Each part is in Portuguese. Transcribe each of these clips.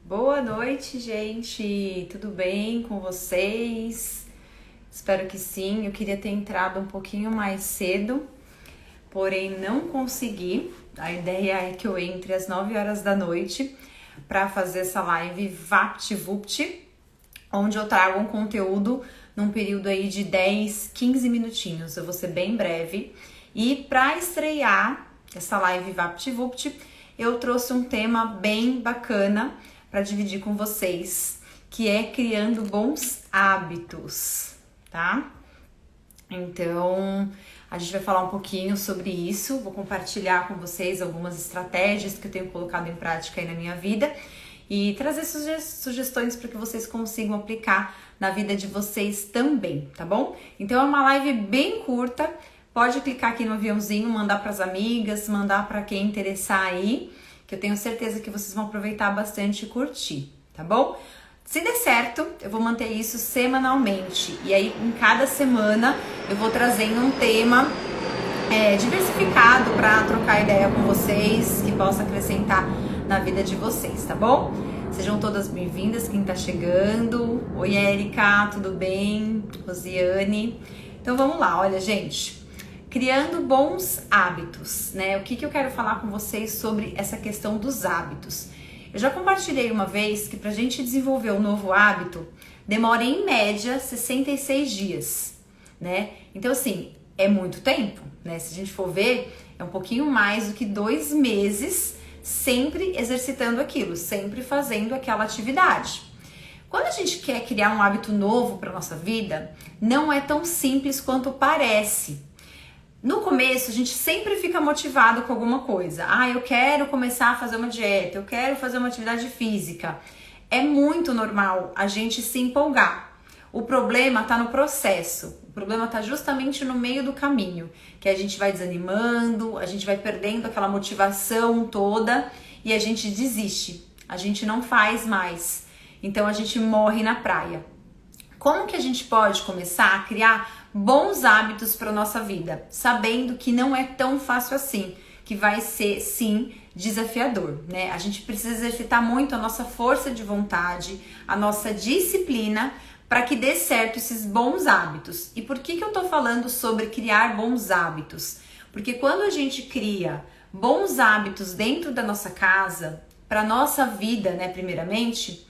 Boa noite, gente! Tudo bem com vocês? Espero que sim. Eu queria ter entrado um pouquinho mais cedo, porém não consegui. A ideia é que eu entre às 9 horas da noite para fazer essa live VaptVupt, onde eu trago um conteúdo num período aí de 10, 15 minutinhos. Eu vou ser bem breve. E para estrear essa live VaptVupt, eu trouxe um tema bem bacana para dividir com vocês, que é criando bons hábitos, tá? Então, a gente vai falar um pouquinho sobre isso, vou compartilhar com vocês algumas estratégias que eu tenho colocado em prática aí na minha vida e trazer sugestões para que vocês consigam aplicar na vida de vocês também, tá bom? Então, é uma live bem curta, pode clicar aqui no aviãozinho, mandar para as amigas, mandar para quem interessar aí, que eu tenho certeza que vocês vão aproveitar bastante e curtir, tá bom? Se der certo, eu vou manter isso semanalmente. E aí, em cada semana, eu vou trazendo um tema diversificado para trocar ideia com vocês, que possa acrescentar na vida de vocês, tá bom? Sejam todas bem-vindas, quem tá chegando. Oi, Érica, tudo bem? Rosiane. Então, vamos lá. Olha, gente, criando bons hábitos, né? O que eu quero falar com vocês sobre essa questão dos hábitos? Eu já compartilhei uma vez que pra gente desenvolver um novo hábito, demora em média 66 dias, né? Então, assim, é muito tempo, né? Se a gente for ver, é um pouquinho mais do que 2 meses sempre exercitando aquilo, sempre fazendo aquela atividade. Quando a gente quer criar um hábito novo para nossa vida, não é tão simples quanto parece. No começo, a gente sempre fica motivado com alguma coisa. Eu quero começar a fazer uma dieta, eu quero fazer uma atividade física. É muito normal a gente se empolgar. O problema está no processo, o problema está justamente no meio do caminho, que a gente vai desanimando, a gente vai perdendo aquela motivação toda e a gente desiste, a gente não faz mais. Então a gente morre na praia. Como que a gente pode começar a criar bons hábitos para nossa vida, sabendo que não é tão fácil assim, que vai ser sim desafiador, né? A gente precisa exercitar muito a nossa força de vontade, a nossa disciplina para que dê certo esses bons hábitos. E por que eu tô falando sobre criar bons hábitos? Porque quando a gente cria bons hábitos dentro da nossa casa, para nossa vida, né, primeiramente,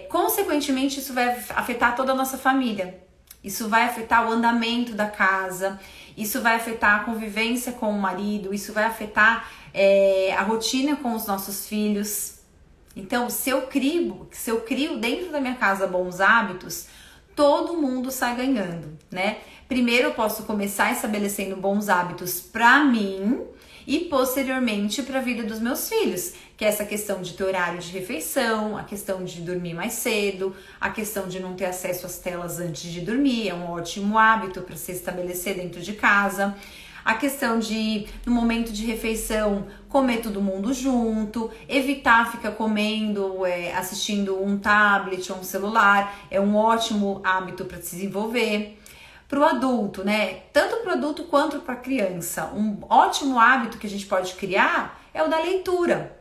consequentemente isso vai afetar toda a nossa família. Isso vai afetar o andamento da casa, isso vai afetar a convivência com o marido, isso vai afetar a rotina com os nossos filhos. Então, se eu crio dentro da minha casa bons hábitos, todo mundo sai ganhando, né? Primeiro eu posso começar estabelecendo bons hábitos para mim e posteriormente para a vida dos meus filhos, que é essa questão de ter horário de refeição, a questão de dormir mais cedo, a questão de não ter acesso às telas antes de dormir, é um ótimo hábito para se estabelecer dentro de casa. A questão de, no momento de refeição, comer todo mundo junto, evitar ficar comendo, assistindo um tablet ou um celular, é um ótimo hábito para se desenvolver. Para o adulto, né? Tanto para o adulto quanto para a criança, um ótimo hábito que a gente pode criar é o da leitura,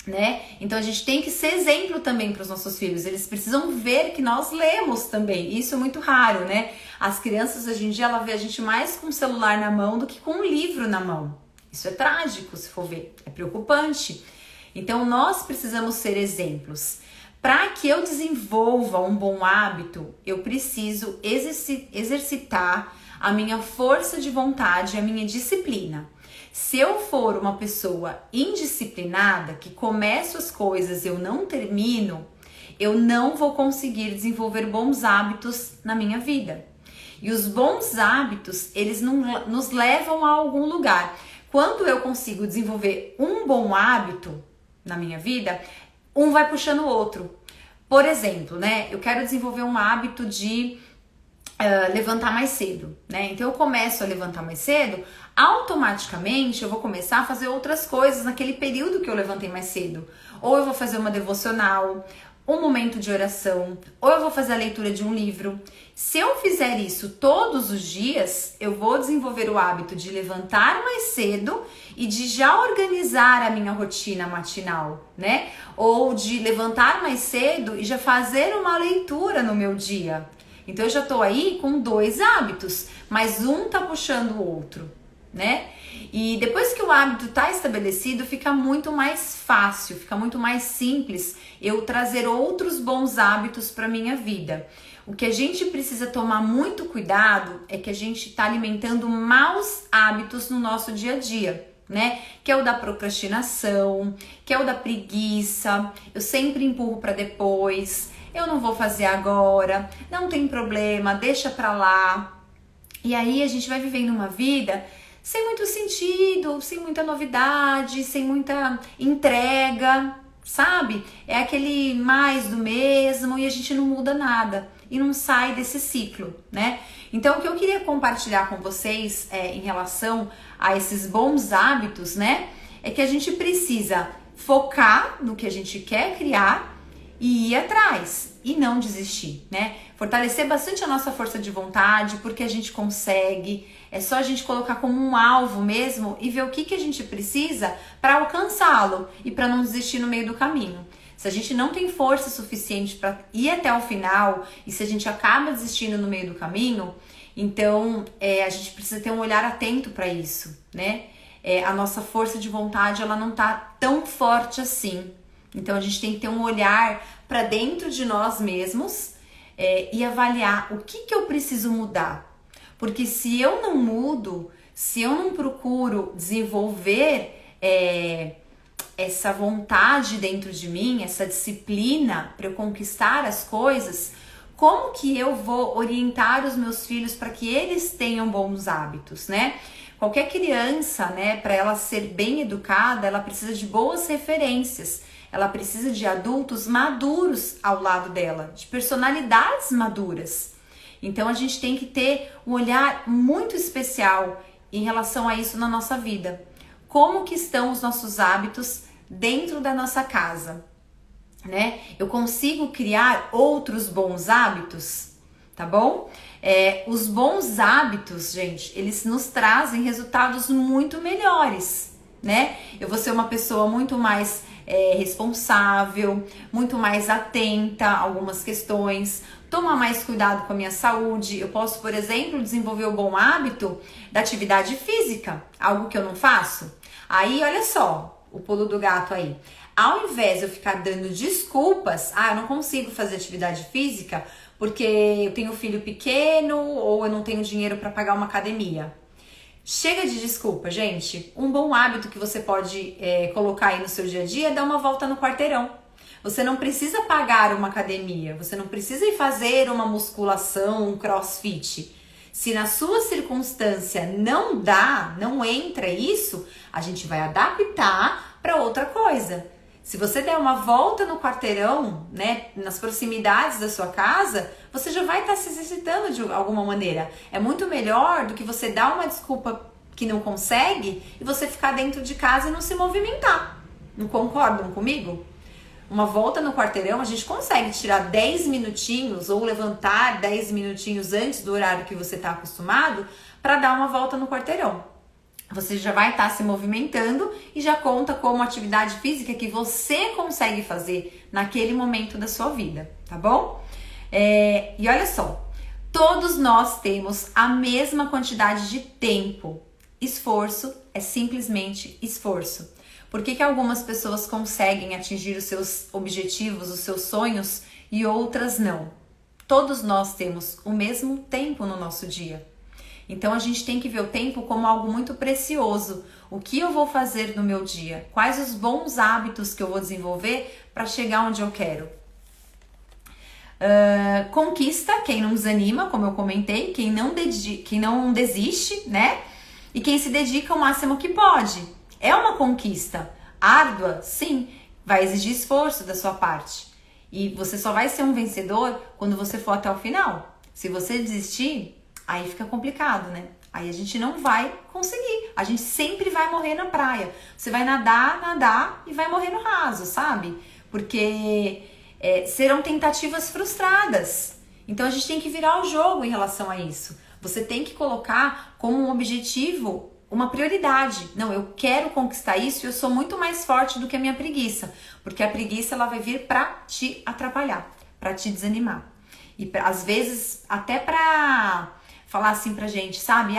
né? Então a gente tem que ser exemplo também para os nossos filhos, eles precisam ver que nós lemos também, isso é muito raro, né? As crianças hoje em dia, ela vê a gente mais com o celular na mão do que com um livro na mão. Isso é trágico, se for ver, é preocupante. Então nós precisamos ser exemplos. Para que eu desenvolva um bom hábito, eu preciso exercitar a minha força de vontade, a minha disciplina. Se eu for uma pessoa indisciplinada, que começo as coisas e eu não termino, eu não vou conseguir desenvolver bons hábitos na minha vida. E os bons hábitos, eles nos levam a algum lugar. Quando eu consigo desenvolver um bom hábito na minha vida, um vai puxando o outro. Por exemplo, né? Eu quero desenvolver um hábito de levantar mais cedo, né? Então eu começo a levantar mais cedo, automaticamente eu vou começar a fazer outras coisas naquele período que eu levantei mais cedo. Ou eu vou fazer uma devocional, um momento de oração, ou eu vou fazer a leitura de um livro. Se eu fizer isso todos os dias, eu vou desenvolver o hábito de levantar mais cedo e de já organizar a minha rotina matinal, né? Ou de levantar mais cedo e já fazer uma leitura no meu dia. Então eu já tô aí com 2 hábitos, mas um tá puxando o outro, né? E depois que o hábito tá estabelecido, fica muito mais fácil, fica muito mais simples eu trazer outros bons hábitos para minha vida. O que a gente precisa tomar muito cuidado é que a gente tá alimentando maus hábitos no nosso dia a dia, né? Que é o da procrastinação, que é o da preguiça, eu sempre empurro para depois, eu não vou fazer agora, não tem problema, deixa pra lá. E aí a gente vai vivendo uma vida sem muito sentido, sem muita novidade, sem muita entrega, sabe? É aquele mais do mesmo e a gente não muda nada e não sai desse ciclo, né? Então, o que eu queria compartilhar com vocês em relação a esses bons hábitos, né? É que a gente precisa focar no que a gente quer criar e ir atrás e não desistir, né? Fortalecer bastante a nossa força de vontade, porque a gente consegue. É só a gente colocar como um alvo mesmo e ver o que a gente precisa para alcançá-lo e para não desistir no meio do caminho. Se a gente não tem força suficiente para ir até o final e se a gente acaba desistindo no meio do caminho, então a gente precisa ter um olhar atento para isso, né? A nossa força de vontade ela não tá tão forte assim. Então a gente tem que ter um olhar para dentro de nós mesmos e avaliar o que eu preciso mudar. Porque se eu não mudo, se eu não procuro desenvolver essa vontade dentro de mim, essa disciplina para eu conquistar as coisas, como que eu vou orientar os meus filhos para que eles tenham bons hábitos, né? Qualquer criança, né, para ela ser bem educada, ela precisa de boas referências. Ela precisa de adultos maduros ao lado dela, de personalidades maduras. Então a gente tem que ter um olhar muito especial em relação a isso na nossa vida. Como que estão os nossos hábitos dentro da nossa casa, né? Eu consigo criar outros bons hábitos, tá bom? Os bons hábitos, gente, eles nos trazem resultados muito melhores, né? Eu vou ser uma pessoa muito mais responsável, muito mais atenta a algumas questões, tomar mais cuidado com a minha saúde. Eu posso, por exemplo, desenvolver o bom hábito da atividade física, algo que eu não faço. Aí, olha só, o pulo do gato aí. Ao invés de eu ficar dando desculpas, eu não consigo fazer atividade física porque eu tenho filho pequeno ou eu não tenho dinheiro para pagar uma academia. Chega de desculpa, gente. Um bom hábito que você pode colocar aí no seu dia a dia é dar uma volta no quarteirão. Você não precisa pagar uma academia, você não precisa ir fazer uma musculação, um crossfit. Se na sua circunstância não dá, não entra isso, a gente vai adaptar para outra coisa. Se você der uma volta no quarteirão, né, nas proximidades da sua casa, você já vai estar se exercitando de alguma maneira. É muito melhor do que você dar uma desculpa que não consegue e você ficar dentro de casa e não se movimentar. Não concordam comigo? Uma volta no quarteirão, a gente consegue tirar 10 minutinhos ou levantar 10 minutinhos antes do horário que você está acostumado para dar uma volta no quarteirão. Você já vai estar se movimentando e já conta como atividade física que você consegue fazer naquele momento da sua vida, tá bom? E olha só, todos nós temos a mesma quantidade de tempo. Esforço é simplesmente esforço. Por que algumas pessoas conseguem atingir os seus objetivos, os seus sonhos e outras não? Todos nós temos o mesmo tempo no nosso dia. Então a gente tem que ver o tempo como algo muito precioso. O que eu vou fazer no meu dia? Quais os bons hábitos que eu vou desenvolver para chegar onde eu quero? Conquista quem não desanima, como eu comentei, quem não desiste, né? E quem se dedica ao máximo que pode. É uma conquista árdua, sim, vai exigir esforço da sua parte. E você só vai ser um vencedor quando você for até o final. Se você desistir, aí fica complicado, né? Aí a gente não vai conseguir. A gente sempre vai morrer na praia. Você vai nadar e vai morrer no raso, sabe? Porque serão tentativas frustradas. Então a gente tem que virar o jogo em relação a isso. Você tem que colocar como um objetivo uma prioridade. Não, eu quero conquistar isso e eu sou muito mais forte do que a minha preguiça. Porque a preguiça ela vai vir pra te atrapalhar, pra te desanimar. E às vezes até pra falar assim pra gente, sabe?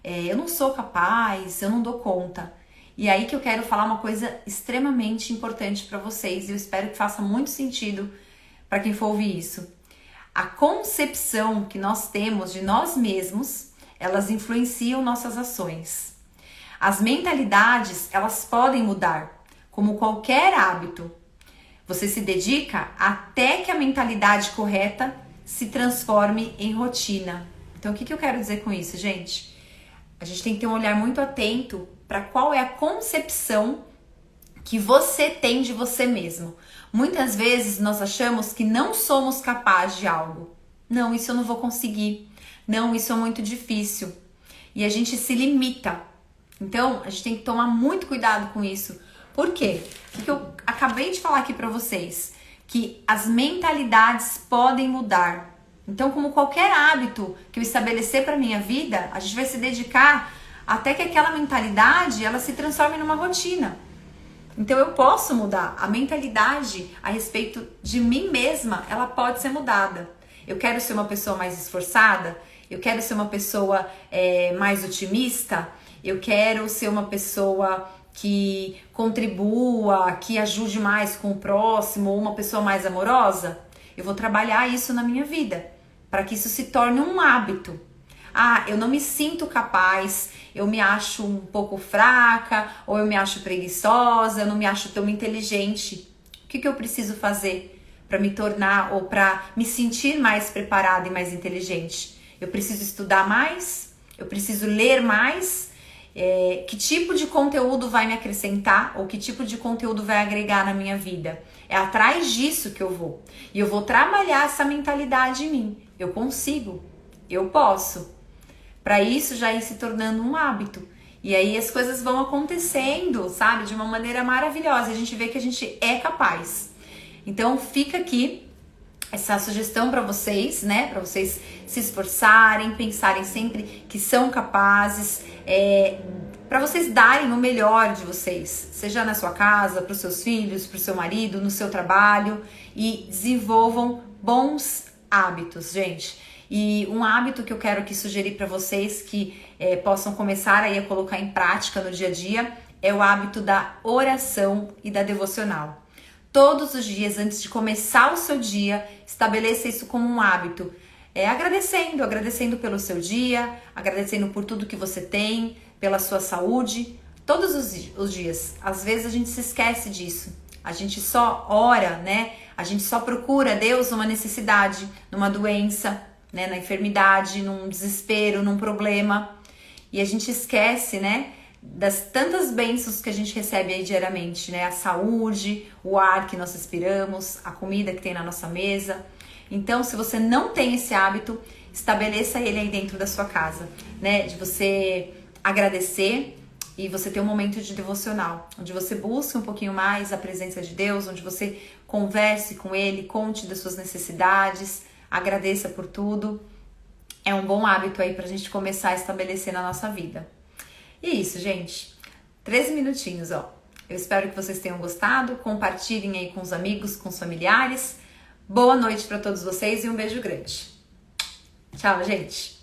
Eu não sou capaz, eu não dou conta. E aí que eu quero falar uma coisa extremamente importante pra vocês. E eu espero que faça muito sentido pra quem for ouvir isso. A concepção que nós temos de nós mesmos, elas influenciam nossas ações. As mentalidades, elas podem mudar, como qualquer hábito. Você se dedica até que a mentalidade correta se transforme em rotina. Então, o que eu quero dizer com isso, gente? A gente tem que ter um olhar muito atento para qual é a concepção que você tem de você mesmo. Muitas vezes nós achamos que não somos capazes de algo. Não, isso eu não vou conseguir. Não, isso é muito difícil. E a gente se limita. Então, a gente tem que tomar muito cuidado com isso. Por quê? Porque eu acabei de falar aqui pra vocês que as mentalidades podem mudar. Então, como qualquer hábito que eu estabelecer pra minha vida, a gente vai se dedicar até que aquela mentalidade ela se transforme numa rotina. Então eu posso mudar. A mentalidade a respeito de mim mesma, ela pode ser mudada. Eu quero ser uma pessoa mais esforçada, eu quero ser uma pessoa mais otimista, eu quero ser uma pessoa que contribua, que ajude mais com o próximo, ou uma pessoa mais amorosa. Eu vou trabalhar isso na minha vida, para que isso se torne um hábito. Eu não me sinto capaz, eu me acho um pouco fraca, ou eu me acho preguiçosa, eu não me acho tão inteligente. O que eu preciso fazer para me tornar ou para me sentir mais preparada e mais inteligente? Eu preciso estudar mais? Eu preciso ler mais? Que tipo de conteúdo vai me acrescentar ou que tipo de conteúdo vai agregar na minha vida? É atrás disso que eu vou. E eu vou trabalhar essa mentalidade em mim. Eu consigo, eu posso. Para isso já ir se tornando um hábito. E aí as coisas vão acontecendo, sabe? De uma maneira maravilhosa. A gente vê que a gente é capaz. Então fica aqui essa sugestão para vocês, né? Para vocês se esforçarem, pensarem sempre que são capazes, para vocês darem o melhor de vocês, seja na sua casa, para os seus filhos, para o seu marido, no seu trabalho, e desenvolvam bons hábitos, gente. E um hábito que eu quero aqui sugerir para vocês que possam começar aí a colocar em prática no dia a dia é o hábito da oração e da devocional. Todos os dias, antes de começar o seu dia, estabeleça isso como um hábito. Agradecendo pelo seu dia, agradecendo por tudo que você tem, pela sua saúde, todos os dias. Às vezes a gente se esquece disso. A gente só ora, né? A gente só procura Deus numa necessidade, numa doença, né? Na enfermidade, num desespero, num problema. E a gente esquece, né? Das tantas bênçãos que a gente recebe aí diariamente, né? A saúde, o ar que nós respiramos, a comida que tem na nossa mesa. Então, se você não tem esse hábito, estabeleça ele aí dentro da sua casa, né? De você agradecer e você ter um momento de devocional, onde você busque um pouquinho mais a presença de Deus, onde você converse com Ele, conte das suas necessidades, agradeça por tudo. É um bom hábito aí pra gente começar a estabelecer na nossa vida. E é isso, gente. 13 minutinhos, ó. Eu espero que vocês tenham gostado. Compartilhem aí com os amigos, com os familiares. Boa noite para todos vocês e um beijo grande. Tchau, gente.